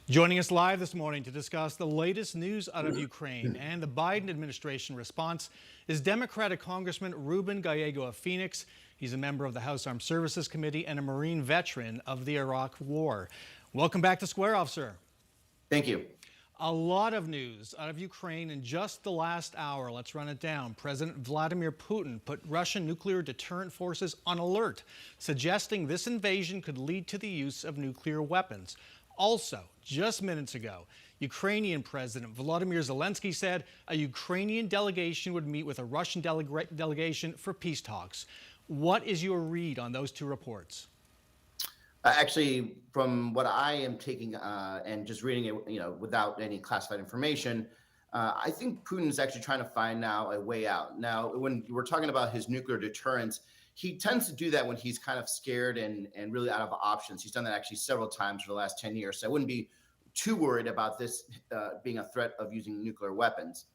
Joining us live this morning to discuss the latest news out of Ukraine and the Biden administration response is Democratic Congressman Ruben Gallego of Phoenix. He's a member of the House Armed Services Committee and a Marine veteran of the Iraq War. Welcome back to Square Off, sir. Thank you. A lot of news out of Ukraine in just the last hour. Let's run it down. President Vladimir Putin put Russian nuclear deterrent forces on alert, suggesting this invasion could lead to the use of nuclear weapons. Also, just minutes ago, Ukrainian President Vladimir Zelensky said a Ukrainian delegation would meet with a Russian delegation for peace talks. What is your read on those two reports? Actually, from what I am taking and just reading it, without any classified information, I think Putin is actually trying to find now a way out. Now, when we're talking about his nuclear deterrence, he tends to do that when he's kind of scared and really out of options. He's done that actually several times for the last 10 years. So I wouldn't be too worried about this being a threat of using nuclear weapons.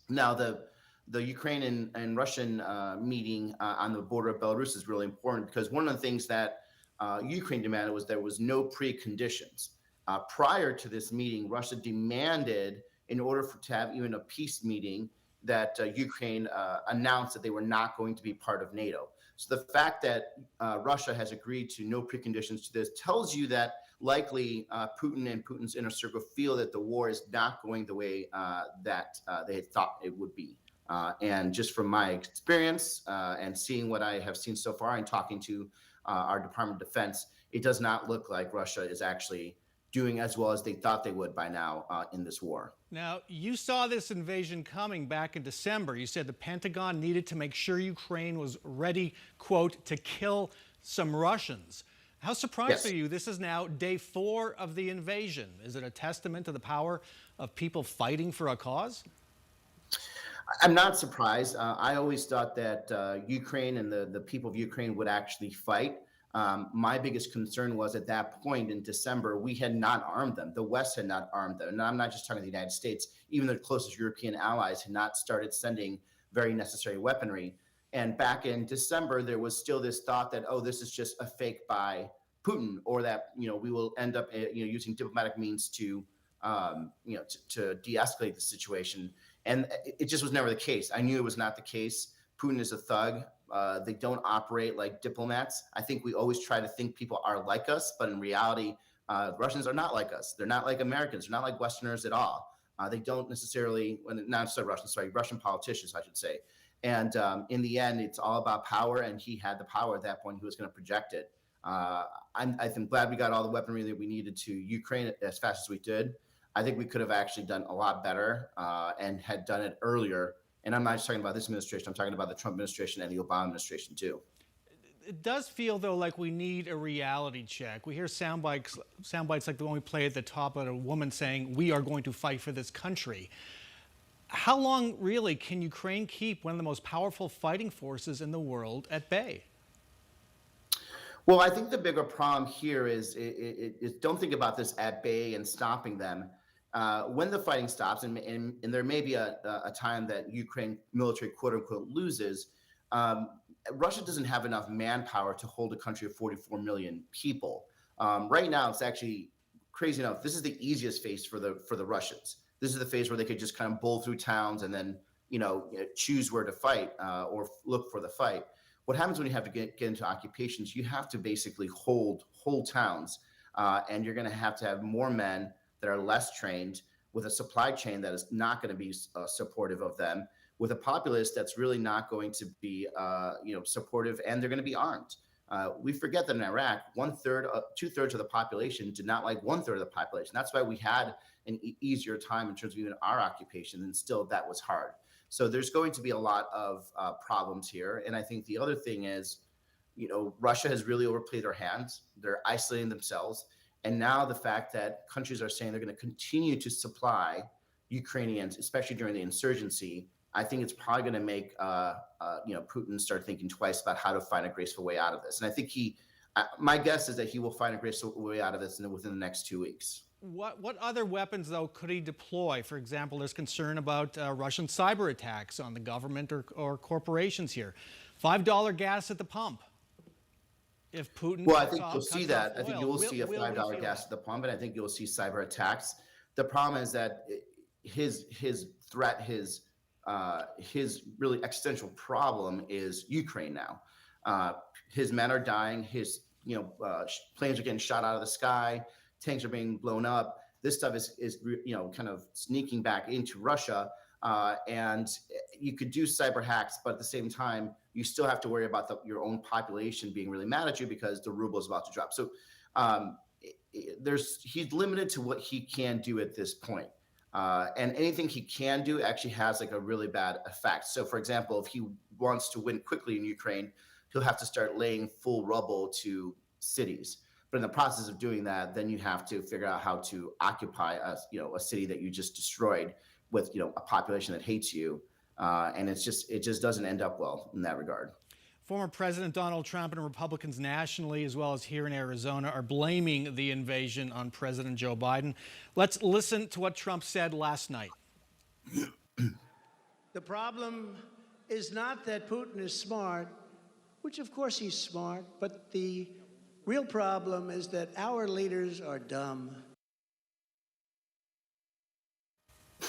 Now, the Ukrainian and Russian meeting on the border of Belarus is really important because one of the things that Ukraine demanded was there was no preconditions. Prior to this meeting, Russia demanded, in order to have even a peace meeting, that Ukraine announced that they were not going to be part of NATO. So the fact that Russia has agreed to no preconditions to this tells you that likely Putin and Putin's inner circle feel that the war is not going the way that they had thought it would be. And just from my experience and seeing what I have seen so far and talking to our Department of Defense, it does not look like Russia is actually doing as well as they thought they would by now in this war. Now, you saw this invasion coming back in December. You said the Pentagon needed to make sure Ukraine was ready, quote, to kill some Russians. How surprised are you? This is now day 4 of the invasion. Is it a testament to the power of people fighting for a cause? I'm not surprised. I always thought that Ukraine and the people of Ukraine would actually fight. My biggest concern was at that point in December, we had not armed them. The West had not armed them. And I'm not just talking the United States. Even the closest European allies had not started sending very necessary weaponry. And back in December, there was still this thought that, oh, this is just a fake by Putin, or that, we will end up, using diplomatic means to de-escalate the situation. And it just was never the case. I knew it was not the case. Putin is a thug. They don't operate like diplomats. I think we always try to think people are like us, but in reality, Russians are not like us. They're not like Americans. They're not like Westerners at all. They don't necessarily, Russian politicians, I should say. And in the end, it's all about power, and he had the power at that point. He was going to project it. I'm glad we got all the weaponry that we needed to Ukraine as fast as we did. I think we could have actually done a lot better and had done it earlier. And I'm not just talking about this administration. I'm talking about the Trump administration and the Obama administration, too. It does feel, though, like we need a reality check. We hear sound bites like the one we play at the top of a woman saying, "We are going to fight for this country." How long, really, can Ukraine keep one of the most powerful fighting forces in the world at bay? Well, I think the bigger problem here is don't think about this at bay and stopping them. When the fighting stops, and there may be a time that Ukraine military, quote unquote, loses, Russia doesn't have enough manpower to hold a country of 44 million people. Right now, it's actually crazy enough. This is the easiest phase for the Russians. This is the phase where they could just kind of bowl through towns and then choose where to fight or look for the fight. What happens when you have to get into occupations? You have to basically hold whole towns, and you're going to have more men that are less trained, with a supply chain that is not going to be supportive of them, with a populace that's really not going to be supportive, and they're going to be armed. We forget that in Iraq, 2/3 of the population did not like 1/3 of the population. That's why we had an easier time in terms of even our occupation, and still that was hard. So there's going to be a lot of problems here. And I think the other thing is, Russia has really overplayed their hands. They're isolating themselves. And now the fact that countries are saying they're going to continue to supply Ukrainians, especially during the insurgency, I think it's probably going to make Putin start thinking twice about how to find a graceful way out of this. And I think my guess is that he will find a graceful way out of this within the next 2 weeks. What other weapons, though, could he deploy? For example, there's concern about Russian cyber attacks on the government or corporations here. $5 gas at the pump. If Putin Well, I cuts think you'll off, see cuts off that. I think oil, you will see a will we $5 feel gas that? at the pump, and I think you'll see cyber attacks. The problem is that his threat, his really existential problem is Ukraine now. His men are dying. His planes are getting shot out of the sky. Tanks are being blown up. This stuff is kind of sneaking back into Russia. And you could do cyber hacks, but at the same time, you still have to worry about your own population being really mad at you because the ruble is about to drop. So he's limited to what he can do at this point. And anything he can do actually has like a really bad effect. So, for example, if he wants to win quickly in Ukraine, he'll have to start laying full rubble to cities. But in the process of doing that, then you have to figure out how to occupy a city that you just destroyed with a population that hates you, and it just doesn't end up well in that regard. Former President Donald Trump and Republicans nationally, as well as here in Arizona, are blaming the invasion on President Joe Biden. Let's listen to what Trump said last night. The problem is not that Putin is smart, which of course he's smart, but the real problem is that our leaders are dumb.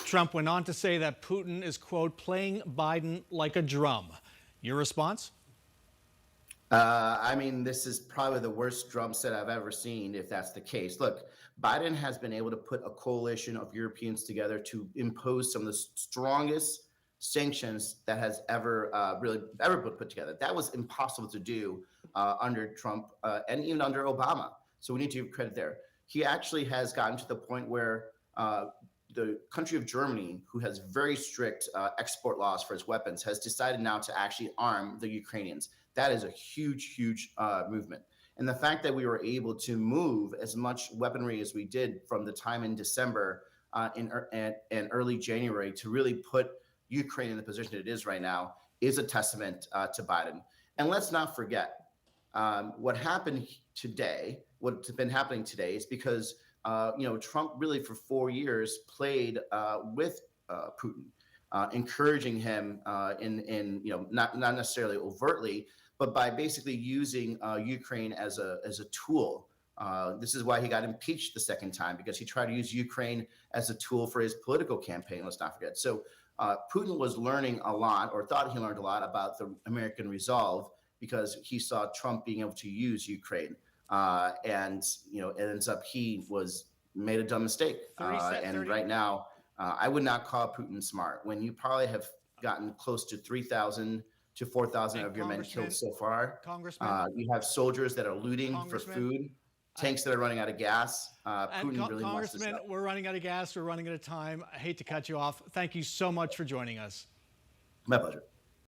Trump went on to say that Putin is, quote, playing Biden like a drum. Your response? I mean, this is probably the worst drum set I've ever seen, if that's the case. Look, Biden has been able to put a coalition of Europeans together to impose some of the strongest sanctions that has ever been put together. That was impossible to do under Trump and even under Obama. So we need to give credit there. He actually has gotten to the point where the country of Germany, who has very strict export laws for its weapons, has decided now to actually arm the Ukrainians. That is a huge, huge movement. And the fact that we were able to move as much weaponry as we did from the time in December and early January to really put Ukraine in the position it is right now is a testament to Biden. And let's not forget what happened today. What's been happening today is because Trump really for 4 years played with Putin, encouraging him not necessarily overtly, but by basically using Ukraine as a tool. This is why he got impeached the second time, because he tried to use Ukraine as a tool for his political campaign. Let's not forget. So Putin was learning a lot, or thought he learned a lot about the American resolve, because he saw Trump being able to use Ukraine. And it ends up he made a dumb mistake. And right now, I would not call Putin smart when you probably have gotten close to 3,000 to 4,000 of your men killed so far. You have soldiers that are looting for food, tanks that are running out of gas. Putin really messed this up. We're running out of gas. We're running out of time. I hate to cut you off. Thank you so much for joining us. My pleasure.